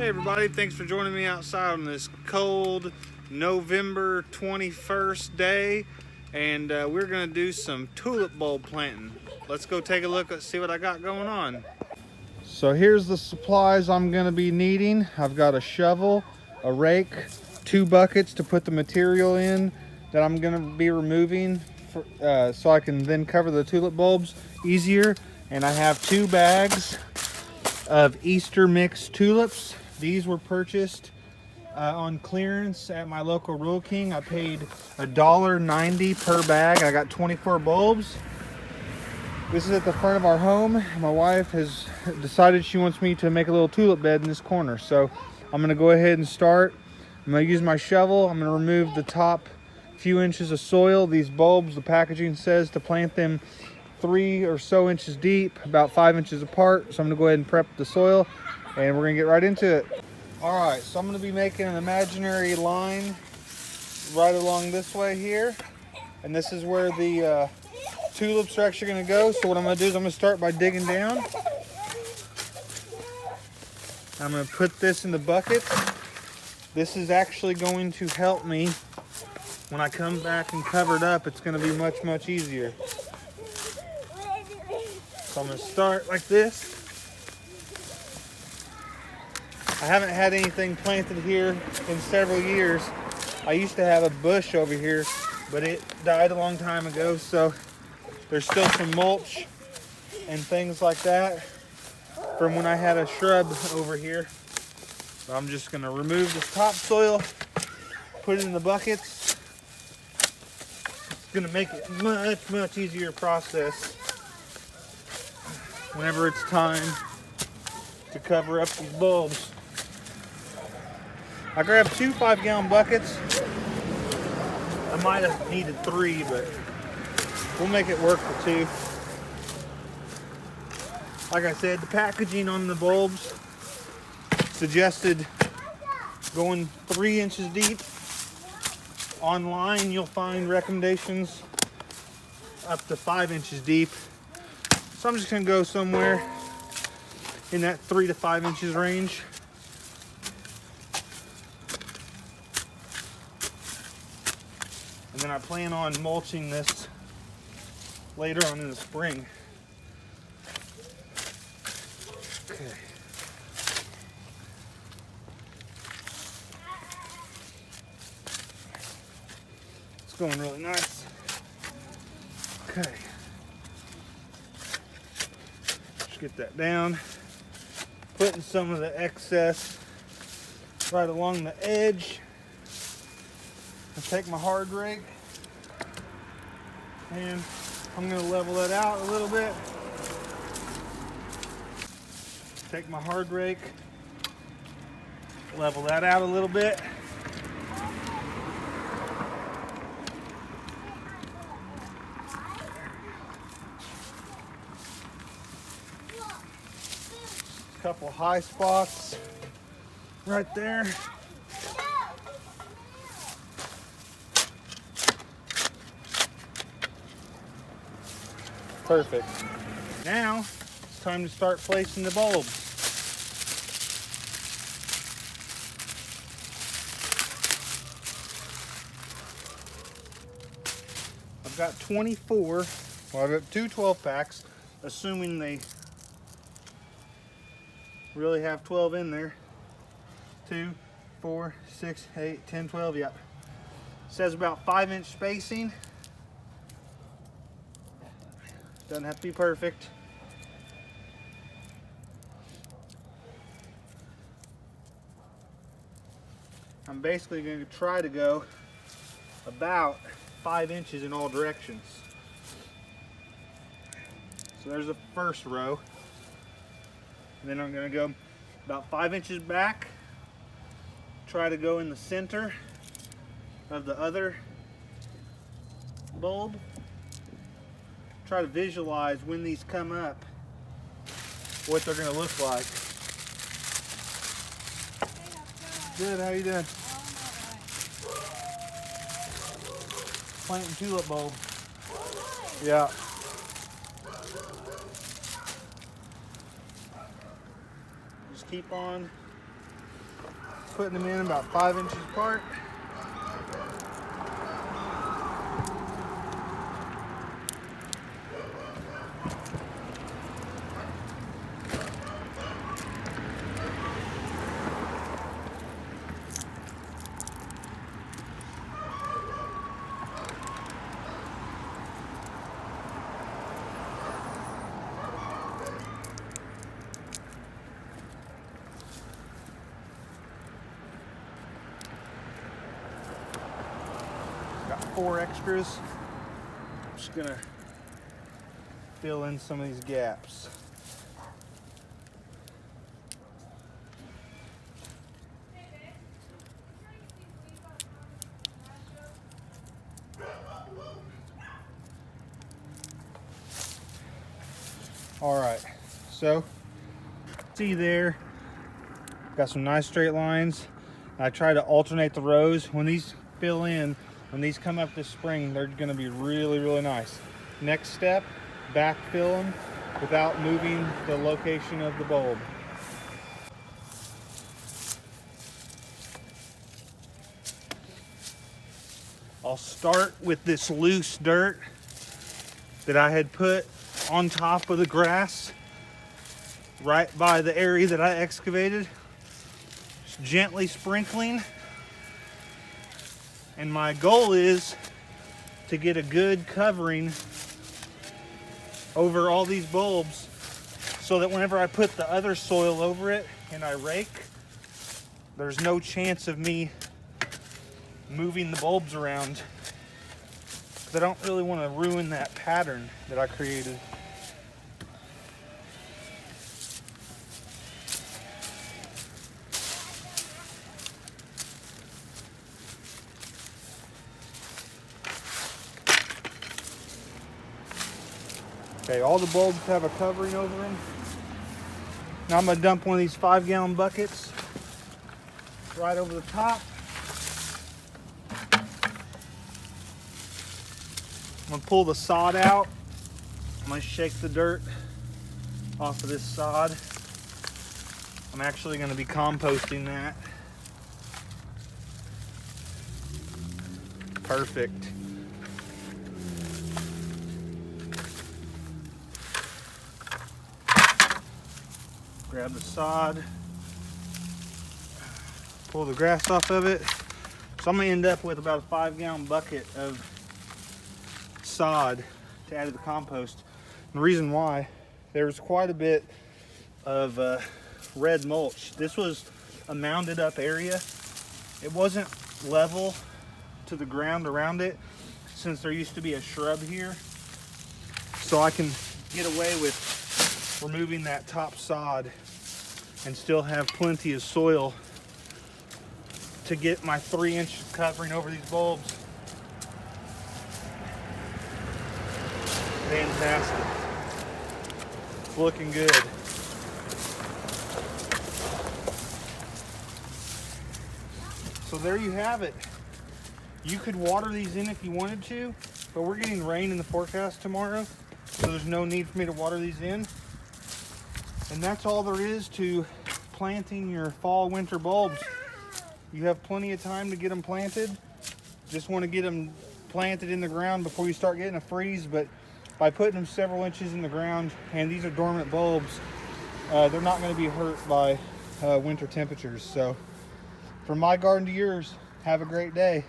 Hey everybody, thanks for joining me outside on this cold November 21st day, and we're going to do some tulip bulb planting. Let's go take a look and see what I got going on. So here's the supplies I'm going to be needing. I've got a shovel, a rake, 2 buckets to put the material in that I'm going to be removing so I can then cover the tulip bulbs easier. And I have 2 bags of Easter mix tulips. These were purchased on clearance at my local Rural King. I paid $1.90 per bag. I got 24 bulbs. This is at the front of our home. My wife has decided she wants me to make a little tulip bed in this corner. So I'm gonna go ahead and start. I'm gonna use my shovel. I'm gonna remove the top few inches of soil. These bulbs, the packaging says to plant them 3 or so inches deep, about 5 inches apart. So I'm gonna go ahead and prep the soil and we're gonna get right into it. All right, so I'm gonna be making an imaginary line right along this way here. And this is where the tulips are actually gonna go. So what I'm gonna do is I'm gonna start by digging down. I'm gonna put this in the bucket. This is actually going to help me when I come back and cover it up. It's gonna be much, much easier. So I'm gonna start like this. I haven't had anything planted here in several years. I used to have a bush over here, but it died a long time ago, so there's still some mulch and things like that from when I had a shrub over here. So I'm just gonna remove this topsoil, put it in the buckets. It's gonna make it much, much easier process whenever it's time to cover up these bulbs. I grabbed 2 5-gallon buckets. I might have needed 3, but we'll make it work for 2. Like I said, the packaging on the bulbs suggested going 3 inches deep. Online, you'll find recommendations up to 5 inches deep. So I'm just gonna go somewhere in that 3 to 5 inches range. And then I plan on mulching this later on in the spring. Okay. It's going really nice. Okay. Just get that down. Putting some of the excess right along the edge. I take my hard rake and I'm going to level that out a little bit. Take my hard rake, level that out a little bit. A couple high spots right there. Perfect. Now it's time to start placing the bulbs. I've got 24. Well, I've got 2 12 packs, assuming they really have 12 in there. 2, 4, 6, 8, 10, 12. Yep. It says about 5-inch spacing. Doesn't have to be perfect. I'm basically going to try to go about 5 inches in all directions. So there's the first row. And then I'm going to go about 5 inches back. Try to go in the center of the other bulb. Try to visualize when these come up what they're going to look like. Good, how you doing? Planting tulip bulb. Yeah. Just keep on putting them in about 5 inches apart. Got 4 extras. I'm just gonna fill in some of these gaps. All right, so see there, got some nice straight lines. I try to alternate the rows. When these fill in, when these come up this spring, they're gonna be really, really nice. Next step, backfill them without moving the location of the bulb. I'll start with this loose dirt that I had put on top of the grass right by the area that I excavated. Just gently sprinkling. And my goal is to get a good covering over all these bulbs so that whenever I put the other soil over it and I rake, there's no chance of me moving the bulbs around. I don't really want to ruin that pattern that I created. Okay, all the bulbs have a covering over them. Now I'm going to dump one of these 5-gallon buckets right over the top. I'm gonna pull the sod out. I'm gonna shake the dirt off of this sod. I'm actually gonna be composting that. Perfect. Grab the sod, pull the grass off of it. So I'm gonna end up with about a 5-gallon bucket of sod to add to the compost. And the reason why, there was quite a bit of red mulch. This was a mounded up area. It wasn't level to the ground around it since there used to be a shrub here. So I can get away with removing that top sod and still have plenty of soil to get my 3 inches covering over these bulbs. Fantastic. It's looking good. So there you have it. You could water these in if you wanted to, but we're getting rain in the forecast tomorrow, so there's no need for me to water these in. And that's all there is to planting your fall winter bulbs. You have plenty of time to get them planted. Just want to get them planted in the ground before you start getting a freeze, but by putting them several inches in the ground, and these are dormant bulbs, they're not going to be hurt by winter temperatures. So from my garden to yours, have a great day.